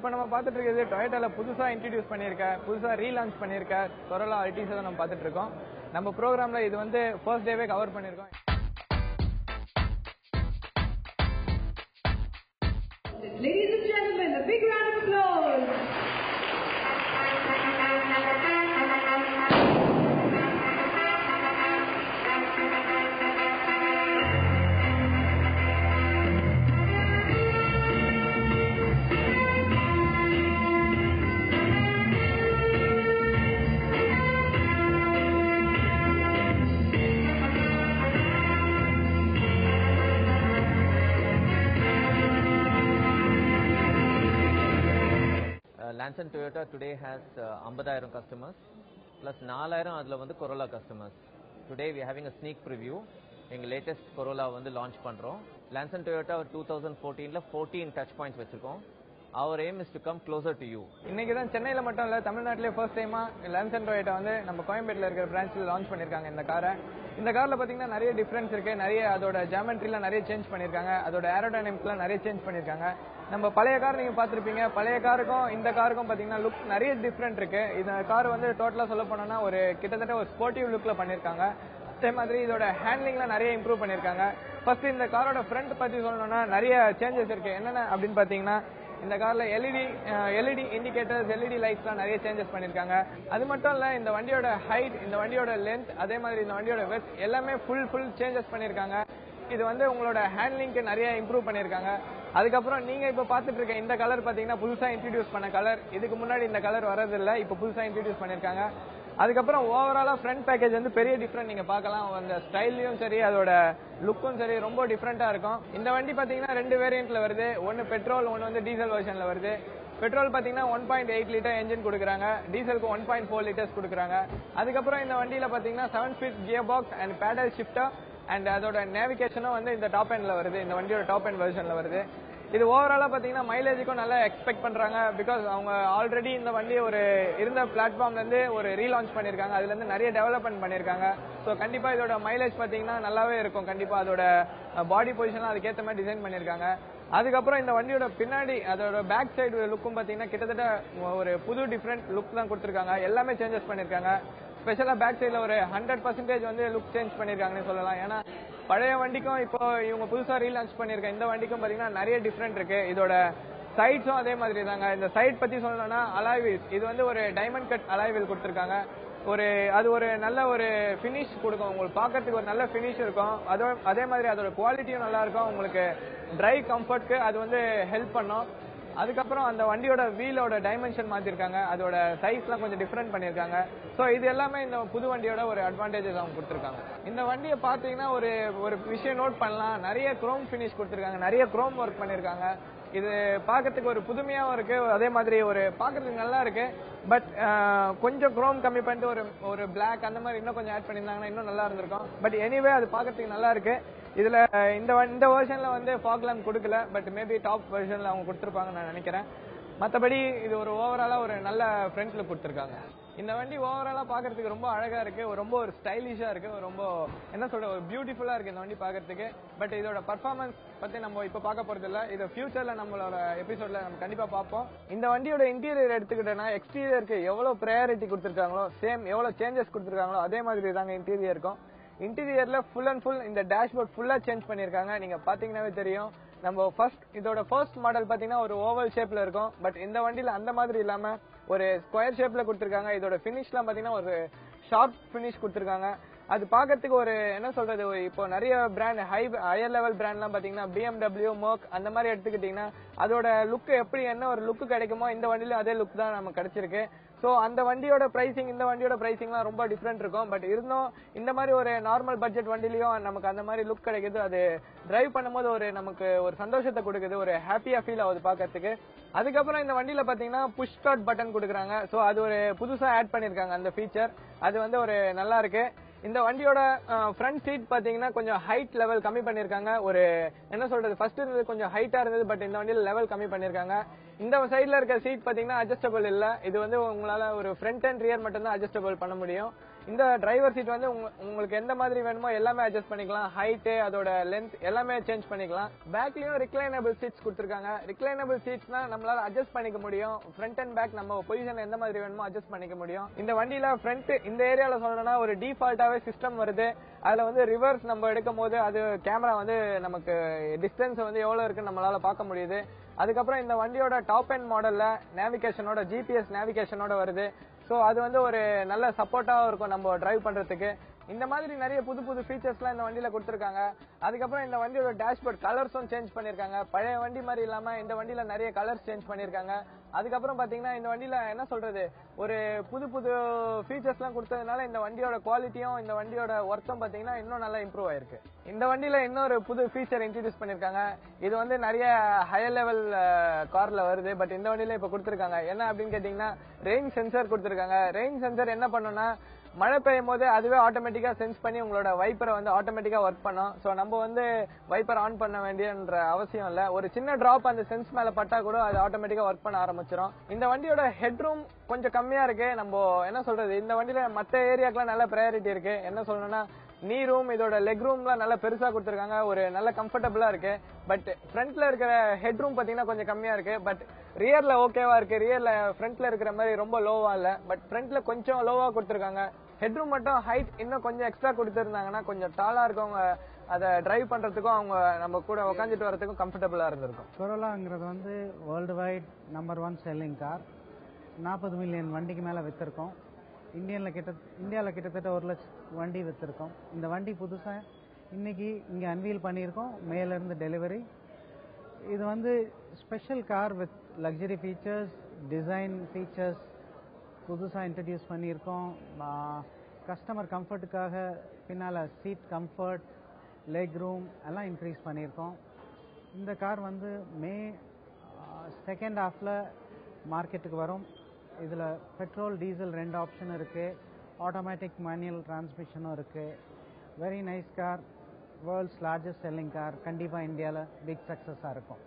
இப்போ நம்ம பார்த்துட்டு இருக்கிறது டொயோட்டால புதுசா இன்ட்ரடியூஸ் பண்ணியிருக்க, புதுசா ரீலான்ச் பண்ணியிருக்க Corolla Altis தான் நம்ம பார்த்துட்டு இருக்கோம். நம்ம ப்ரோக்ராம்ல இது வந்து ஃபர்ஸ்ட் டேவே கவர் பண்ணியிருக்கோம். Ladies and gentlemen, a big round of applause. Lancer Toyota today has 50,000 customers plus 4,000 adla vandu Corolla customers. Today we are having a sneak preview. Enga latest Corolla vandu launch pandrom. Lancer Toyota 2014 la 14 touch points vechirukom. Our aim is to come closer to you. இன்னைக்கு தான் சென்னையில மட்டும் இல்ல, தமிழ்நாட்டிலே first டைமா Lancer Toyota வந்து நம்ம கோயம்பேட்ல இருக்கிற பிரான்ச்ல லான்ச் பண்ணிருக்காங்க இந்த காரை. இந்த கார்ல பாத்தீங்கன்னா நிறைய டிஃபரன்ஸ் இருக்கு, நிறைய அதோட ஜியோமெட்ரில நிறைய சேஞ்ச் பண்ணிருக்காங்க, அதோட ஏரோடைனமிக்ஸ்ல நிறைய சேஞ்ச் பண்ணிருக்காங்க. நம்ம பழைய கார் நீங்க பாத்திருப்பீங்க, பழைய காருக்கும் இந்த காருக்கும் பாத்தீங்கன்னா லுக் நிறைய டிஃபரெண்ட் இருக்கு. இந்த கார் வந்து டோட்டலா சொல்ல போனோம்னா ஒரு கிட்டத்தட்ட ஒரு ஸ்போர்ட்டிவ் லுக்ல பண்ணிருக்காங்க. அதே மாதிரி இதோட ஹேண்ட்லிங்ல நிறைய இம்ப்ரூவ் பண்ணிருக்காங்க. ஃபர்ஸ்ட் இந்த காரோட ஃப்ரண்ட் பத்தி சொல்லணும்னா நிறைய சேஞ்சஸ் இருக்கு. என்னென்ன அப்படின்னு பாத்தீங்கன்னா இந்த கார்ல எல்இடி இண்டிகேட்டர்ஸ், எல்இடி லைட்ஸ்லாம் நிறைய சேஞ்சஸ் பண்ணிருக்காங்க. அது மட்டும் இல்ல இந்த வண்டியோட ஹைட், இந்த வண்டியோட லென்த், அதே மாதிரி இந்த வண்டியோட வெத் எல்லாமே ஃபுல் சேஞ்சஸ் பண்ணிருக்காங்க. இது வந்து உங்களோட ஹேண்ட்லிங்க்கு நிறைய இம்ப்ரூவ் பண்ணிருக்காங்க. அதுக்கப்புறம் நீங்க இப்ப பாத்துட்டு இருக்க இந்த கலர் பாத்தீங்கன்னா புதுசா இன்ட்ரடியூஸ் பண்ண கலர். இதுக்கு முன்னாடி இந்த கலர் வரதில்லை, இப்ப புதுசா இன்ட்ரடியூஸ் பண்ணிருக்காங்க. அதுக்கப்புறம் ஓவராலா ஃப்ரண்ட் பேக்கேஜ் வந்து பெரிய டிஃபரெண்ட் நீங்க பார்க்கலாம். அந்த ஸ்டைல்லையும் சரி, அதோட லுக்கும் சரி ரொம்ப டிஃபரெண்டா இருக்கும். இந்த வண்டி பாத்தீங்கன்னா 2 வேரியன்ட்ல வருது. ஒன்னு பெட்ரோல், ஒன்னு வந்து டீசல் வெர்ஷன்ல வருது. பெட்ரோல் பாத்தீங்கன்னா 1.8 லிட்டர் என்ஜின் கொடுக்குறாங்க, டீசலுக்கு 1.4 லிட்டர்ஸ் கொடுக்குறாங்க. அதுக்கப்புறம் இந்த வண்டியில பாத்தீங்கன்னா 7 speed gear box and paddle shifter and அதோட நேவிகேஷனும் வந்து இந்த டாப் எண்ட்ல வருது, இந்த வண்டியோட டாப் எண்ட் வெர்ஷன்ல வருது. இது ஓவராலா பாத்தீங்கன்னா மைலேஜுக்கும் நல்லா எக்ஸ்பெக்ட் பண்றாங்க. பிகாஸ் அவங்க ஆல்ரெடி இந்த வண்டி ஒரு இருந்த பிளாட்ஃபார்ம்ல இருந்து ஒரு ரீலான்ச் பண்ணிருக்காங்க, அதுல இருந்து நிறைய டெவலப்மெண்ட் பண்ணிருக்காங்க. ஸோ கண்டிப்பா இதோட மைலேஜ் பாத்தீங்கன்னா நல்லாவே இருக்கும். கண்டிப்பா அதோட பாடி பொசிஷன் அதுக்கேற்ற மாதிரி டிசைன் பண்ணிருக்காங்க. அதுக்கப்புறம் இந்த வண்டியோட பின்னாடி அதோட பேக் சைடு லுக்கும் பாத்தீங்கன்னா கிட்டத்தட்ட ஒரு புது டிஃபரெண்ட் லுக் தான் கொடுத்திருக்காங்க. எல்லாமே சேஞ்சஸ் பண்ணிருக்காங்க. ஸ்பெஷலா பேக் சைட்ல ஒரு 100% வந்து லுக் சேஞ்ச் பண்ணிருக்காங்கன்னு சொல்லலாம். ஏன்னா பழைய வண்டிக்கும் இப்போ இவங்க புதுசா ரீலான்ச் பண்ணிருக்க இந்த வண்டிக்கும் பாத்தீங்கன்னா நிறைய டிஃபரெண்ட் இருக்கு. இதோட சைட்ஸும் அதே மாதிரி தாங்க. இந்த சைட் பத்தி சொல்லணும்னா அலாய் வீல்ஸ், இது வந்து ஒரு டைமண்ட் கட் அலாய் வீல் கொடுத்திருக்காங்க. அது ஒரு நல்ல ஒரு பினிஷ் கொடுக்கும், உங்களுக்கு பாக்கிறதுக்கு ஒரு நல்ல பினிஷ் இருக்கும். அதே மாதிரி அதோட குவாலிட்டியும் நல்லா இருக்கும், உங்களுக்கு டிரைவ் கம்ஃபர்ட்க்கு அது வந்து ஹெல்ப் பண்ணும். அதுக்கப்புறம் அந்த வண்டியோட வீலோட டைமென்ஷன் மாத்திருக்காங்க, அதோட சைஸ்லாம் கொஞ்சம் டிஃபரெண்ட் பண்ணிருக்காங்க. ஸோ இது எல்லாமே இந்த புது வண்டியோட ஒரு அட்வான்டேஜஸ் அவங்க கொடுத்திருக்காங்க. இந்த வண்டியை பாத்தீங்கன்னா ஒரு விஷயம் நோட் பண்ணலாம், நிறைய குரோம் பினிஷ் கொடுத்திருக்காங்க, நிறைய குரோம் ஒர்க் பண்ணிருக்காங்க. இது பாக்கிறதுக்கு ஒரு புதுமையாவும் இருக்கு, அதே மாதிரி ஒரு பாக்கிறதுக்கு நல்லா இருக்கு. பட் கொஞ்சம் குரோம் கம்மி பண்ணிட்டு ஒரு பிளாக் அந்த மாதிரி இன்னும் கொஞ்சம் ஆட் பண்ணிருந்தாங்கன்னா இன்னும் நல்லா இருந்திருக்கும். பட் எனிவே அது பாக்கிறதுக்கு நல்லா இருக்கு. இதுல இந்த வெர்ஷன்ல வந்து ஃபாக் லேம்ப் கொடுக்கல, பட் மேபி டாப் வெர்ஷன்ல அவங்க கொடுத்திருப்பாங்கன்னு நான் நினைக்கிறேன். மற்றபடி இது ஒரு ஓவராலா ஒரு நல்ல ஃப்ரண்ட் லுக் கொடுத்திருக்காங்க. இந்த வண்டி ஓவராலா பாக்கிறதுக்கு ரொம்ப அழகா இருக்கு, ரொம்ப ஒரு ஸ்டைலிஷா இருக்கு, ரொம்ப என்ன சொல்ற ஒரு பியூட்டிஃபுல்லா இருக்கு இந்த வண்டி பாக்கிறதுக்கு. பட் இதோட பர்ஃபார்மன்ஸ் பத்தி நம்ம இப்ப பார்க்க போறது இல்ல, இது ஃபியூச்சர்ல நம்மளோட எபிசோட்ல நம்ம கண்டிப்பா பார்ப்போம். இந்த வண்டியோட இன்டீரியர் எடுத்துக்கிட்டேன்னா எக்ஸ்டீரியருக்கு எவ்வளவு ப்ரையாரிட்டி கொடுத்திருக்காங்களோ, சேம் எவ்வளவு சேஞ்சஸ் கொடுத்திருக்காங்களோ அதே மாதிரி தாங்க இன்டீரியர் இருக்கும். இன்டீரியர்ல ஃபுல் அண்ட் ஃபுல் இந்த டேஷ்போர்ட் ஃபுல்லா சேஞ்ச் பண்ணிருக்காங்க. நீங்க பாத்தீங்கன்னாவே தெரியும். நம்ம இதோட ஃபர்ஸ்ட் மாடல் பாத்தீங்கன்னா ஒரு ஓவல் ஷேப்ல இருக்கும். பட் இந்த வண்டியில அந்த மாதிரி இல்லாம ஒரு ஸ்கொயர் ஷேப்ல கொடுத்திருக்காங்க. இதோட பினிஷ்லாம் பாத்தீங்கன்னா ஒரு ஷார்ப் பினிஷ் கொடுத்திருக்காங்க. அது பாக்கிறதுக்கு ஒரு என்ன சொல்றது, இப்போ நிறைய பிராண்ட் ஹையர் லெவல் பிராண்ட்லாம் பாத்தீங்கன்னா BMW, Merc அந்த மாதிரி எடுத்துக்கிட்டீங்கன்னா அதோட லுக் எப்படி என்ன ஒரு லுக் கிடைக்குமோ இந்த வண்டியில அதே லுக் தான் நமக்கு கிடைச்சிருக்கு. சோ அந்த வண்டியோட பிரைசிங் இந்த வண்டியோட பிரைசிங்லாம் ரொம்ப டிஃபரெண்ட் இருக்கும். பட் இருந்தும் இந்த மாதிரி ஒரு நார்மல் பட்ஜெட் வண்டிலையும் நமக்கு அந்த மாதிரி லுக் கிடைக்குது. அது டிரைவ் பண்ணும்போது நமக்கு ஒரு சந்தோஷத்தை கொடுக்குது, ஒரு ஹாப்பியா ஃபீல் ஆகுது பாக்கிறதுக்கு. அதுக்கப்புறம் இந்த வண்டியில பாத்தீங்கன்னா புஷ் ஸ்டார்ட் பட்டன் கொடுக்குறாங்க. சோ அது ஒரு புதுசா ஆட் பண்ணிருக்காங்க அந்த ஃபீச்சர், அது வந்து ஒரு நல்லா இருக்கு. இந்த வண்டியோட ஃப்ரண்ட் சீட் பாத்தீங்கன்னா கொஞ்சம் ஹைட் லெவல் கம்மி பண்ணிருக்காங்க. ஒரு என்ன சொல்றது, ஃபர்ஸ்ட் இருந்தது கொஞ்சம் ஹைட்டா இருந்தது, பட் இந்த வண்டியில லெவல் கம்மி பண்ணிருக்காங்க. இந்த சைடுல இருக்க சீட் பாத்தீங்கன்னா அட்ஜஸ்டபிள் இல்ல. இது வந்து உங்களால ஒரு ஃப்ரண்ட் அண்ட் ரியர் மட்டும் தான் அட்ஜஸ்டபிள் பண்ண முடியும். இந்த டிரைவர் சீட் வந்து உங்களுக்கு எந்த மாதிரி வேணுமோ எல்லாமே அட்ஜஸ்ட் பண்ணிக்கலாம். ஹைட், அதோட லென்த் எல்லாமே சேஞ்ச் பண்ணிக்கலாம். பேக்லயும் ரிக்ளைனபிள் சீட்ஸ் கொடுத்திருக்காங்க. ரிக்ளைனபிள் சீட்ஸ்னா நம்மளால அட்ஜஸ்ட் பண்ணிக்க முடியும். ஃப்ரண்ட் அண்ட் பேக் நம்ம பொசிஷன் எந்த மாதிரி வேணுமோ அட்ஜஸ்ட் பண்ணிக்க முடியும். இந்த வண்டியில ஃப்ரண்ட் இந்த ஏரியால சொல்லணும்னா ஒரு டிஃபால்ட்டாவே சிஸ்டம் வருது. அதுல வந்து ரிவர்ஸ் நம்ம எடுக்கும் போது அது கேமரா வந்து நமக்கு டிஸ்டன்ஸ் வந்து எவ்வளவு இருக்குன்னு நம்மளால பார்க்க முடியுது. அதுக்கப்புறம் இந்த வண்டியோட டாப் எண்ட் மாடல்ல நேவிகேஷனோட ஜிபிஎஸ் நேவிகேஷனோட வருது. ஸோ அது வந்து ஒரு நல்ல சப்போர்ட்டாகவும் இருக்கும் நம்ம டிரைவ் பண்றதுக்கு. இந்த மாதிரி நிறைய புது புது ஃபீச்சர்ஸ்லாம் இந்த வண்டியில கொடுத்துருக்காங்க. அதுக்கப்புறம் இந்த வண்டியோட டேஷ்போர்ட் கலர்ஸும் சேஞ்ச் பண்ணிருக்காங்க. பழைய வண்டி மாதிரி இல்லாம இந்த வண்டியில நிறைய கலர்ஸ் சேஞ்ச் பண்ணிருக்காங்க. அதுக்கப்புறம் பாத்தீங்கன்னா இந்த வண்டியில என்ன சொல்றது, ஒரு புது புது ஃபீச்சர்ஸ்லாம் கொடுத்ததுனால இந்த வண்டியோட குவாலிட்டியும் இந்த வண்டியோட ஒர்த்தும் பாத்தீங்கன்னா இன்னும் நல்லா இம்ப்ரூவ் ஆயிருக்கு. இந்த வண்டியில இன்னொரு புது ஃபீச்சர் இன்ட்ரோடியூஸ் பண்ணிருக்காங்க. இது வந்து நிறைய ஹையர் லெவல் கார்ல வருது. பட் இந்த வண்டியில இப்ப கொடுத்துருக்காங்க. என்ன அப்படின்னு கேட்டீங்கன்னா ரெயின் சென்சர் கொடுத்துருக்காங்க. ரெயின் சென்சர் என்ன பண்ணுன்னா மழை பெய்யும் போது அதுவே ஆட்டோமேட்டிக்கா சென்ஸ் பண்ணி உங்களோட வைப்பரை வந்து ஆட்டோமேட்டிக்கா ஒர்க் பண்ணும். சோ நம்ம வந்து வைப்பர் ஆன் பண்ண வேண்டியன்ற அவசியம் இல்ல. ஒரு சின்ன டிராப் அந்த சென்ஸ் மேல பட்டா கூட அது ஆட்டோமேட்டிக்கா ஒர்க் பண்ண ஆரம்பிச்சிடும். இந்த வண்டியோட ஹெட் ரூம் கொஞ்சம் கம்மியா இருக்கு. நம்ம என்ன சொல்றது, இந்த வண்டியில மத்த ஏரியாக்கெல்லாம் நல்ல ப்ரையாரிட்டி இருக்கு. என்ன சொல்லணும்னா நீ ரூம், இதோட லெக் ரூம்லாம் நல்லா பெருசா கொடுத்துருக்காங்க. ஒரு நல்ல கம்ஃபர்டபுளா இருக்கு. பட் ஃப்ரண்ட்ல இருக்கிற ஹெட் ரூம் பாத்தீங்கன்னா கொஞ்சம் கம்மியா இருக்கு. பட் ரியர்ல ஓகேவா இருக்கு. ரியர்ல ஃப்ரண்ட்ல இருக்கிற மாதிரி ரொம்ப லோவா இல்ல. பட் ஃப்ரண்ட்ல கொஞ்சம் லோவா கொடுத்துருக்காங்க. ஹெட் ரூம் மட்டும் ஹைட் இன்னும் கொஞ்சம் எக்ஸ்ட்ரா கொடுத்துருந்தாங்கன்னா கொஞ்சம் டாலா இருக்கவங்க அதை டிரைவ் பண்றதுக்கும் அவங்க நம்ம கூட உட்காந்துட்டு வரதுக்கும் கம்ஃபர்டபுளா இருந்திருக்கும். கொரோலாங்கிறது வந்து world wide number 1 selling car. 40 million வண்டிக்கு மேலே வித்திருக்கோம். இந்தியாவில் கிட்டத்தட்ட 1 லட்சம் வண்டி வித்திருக்கோம். இந்த வண்டி புதுசாக இன்னைக்கு இங்கே அன்வீல் பண்ணியிருக்கோம். மேலேருந்து டெலிவரி. இது வந்து special car with luxury features, design features புதுசாக இன்ட்ரடியூஸ் பண்ணியிருக்கோம். கஸ்டமர் கம்ஃபர்ட்டுக்காக பின்னால் சீட் கம்ஃபர்ட், லெக் ரூம் எல்லாம் இன்க்ரீஸ் பண்ணியிருக்கோம். இந்த கார் வந்து மே செகண்ட் ஹாஃபில் மார்க்கெட்டுக்கு வரும். இதில் பெட்ரோல், டீசல் 2 ஆப்ஷன் இருக்குது. ஆட்டோமேட்டிக் மேனுவல் டிரான்ஸ்மிஷனும் இருக்குது. Very nice car. World's largest selling car. கண்டிப்பாக இந்தியாவில் பிக் சக்ஸஸாக இருக்கும்.